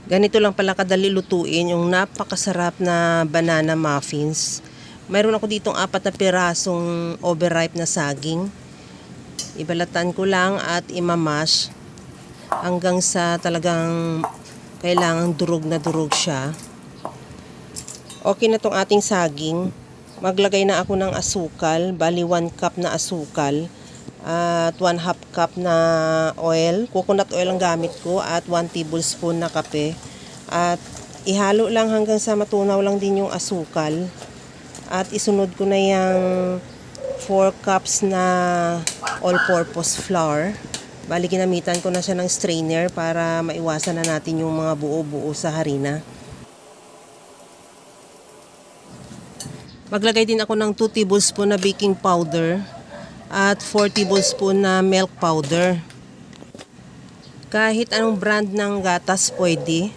Ganito lang pala kadali lutuin yung napakasarap na banana muffins. Mayroon ako ditong 4 na pirasong overripe na saging. Ibalatan ko lang at imamash hanggang sa talagang kailangang durog na durog siya. Okay na tong ating saging. Maglagay na ako ng asukal, bali 1 cup na asukal. At 1/2 cup na oil, coconut oil ang gamit ko, at 1 tablespoon na kape. At ihalo lang hanggang sa matunaw lang din yung asukal. At isunod ko na yung 4 cups na all-purpose flour. Bali ginamitan ko na siya ng strainer para maiwasan na natin yung mga buo-buo sa harina. Maglagay din ako ng 2 tablespoon na baking powder at 4 tablespoon na milk powder. Kahit anong brand ng gatas pwede.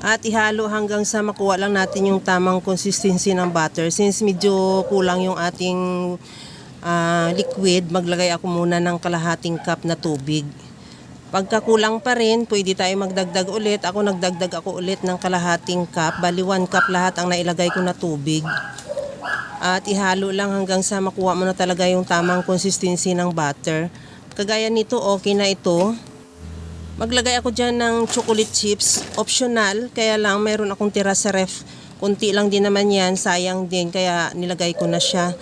At ihalo hanggang sa makuha lang natin yung tamang consistency ng butter. Since medyo kulang yung ating liquid, maglagay ako muna ng kalahating cup na tubig. Pagka kulang pa rin, pwede tayo magdagdag ulit. Nagdagdag ako ulit ng kalahating cup. Bali 1 cup lahat ang nailagay ko na tubig. At ihalo lang hanggang sa makuha mo na talaga yung tamang consistency ng butter. Kagaya nito, okay na ito. Maglagay ako dyan ng chocolate chips. Optional, kaya lang mayroon akong tira sa ref. Kunti lang din naman yan, sayang din, kaya nilagay ko na siya.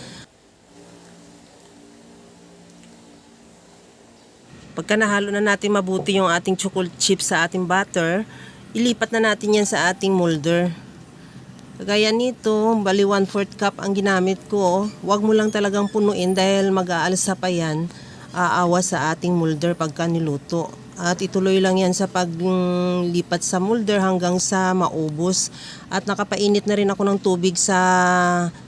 Pagka nahalo na natin mabuti yung ating chocolate chips sa ating butter, ilipat na natin yan sa ating molder. Kagaya nito, bali 1/4 cup ang ginamit ko. Huwag mo lang talagang punuin dahil mag-aalsa pa yan. Aawa sa ating molder pagka niluto. At ituloy lang yan sa paglipat sa molder hanggang sa maubos. At nakapainit na rin ako ng tubig sa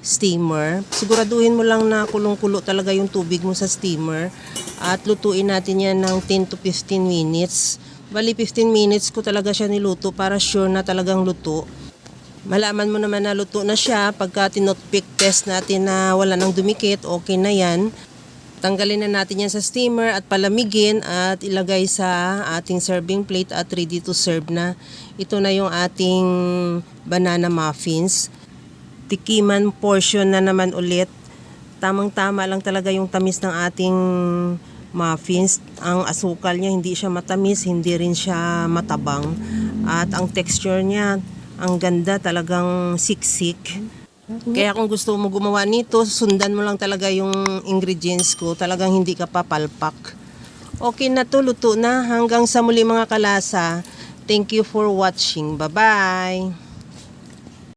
steamer. Siguraduhin mo lang na kulong-kulo talaga yung tubig mo sa steamer. At lutuin natin yan ng 10 to 15 minutes. Bali 15 minutes ko talaga siya niluto para sure na talagang luto. Malaman mo naman na luto na siya pagka tinutpick test natin na wala nang dumikit, okay na yan. Tanggalin na natin yan sa steamer at palamigin at ilagay sa ating serving plate at ready to serve na. Ito na yung ating banana muffins. Tikiman portion na naman ulit. Tamang-tama lang talaga yung tamis ng ating muffins. Ang asukal niya hindi siya matamis, hindi rin siya matabang. At ang texture niya, ang ganda, talagang siksik. Kaya kung gusto mo gumawa nito, sundan mo lang talaga yung ingredients ko. Talagang hindi ka papalpak. Okay na to, luto na. Hanggang sa muli mga kalasa. Thank you for watching. Bye-bye!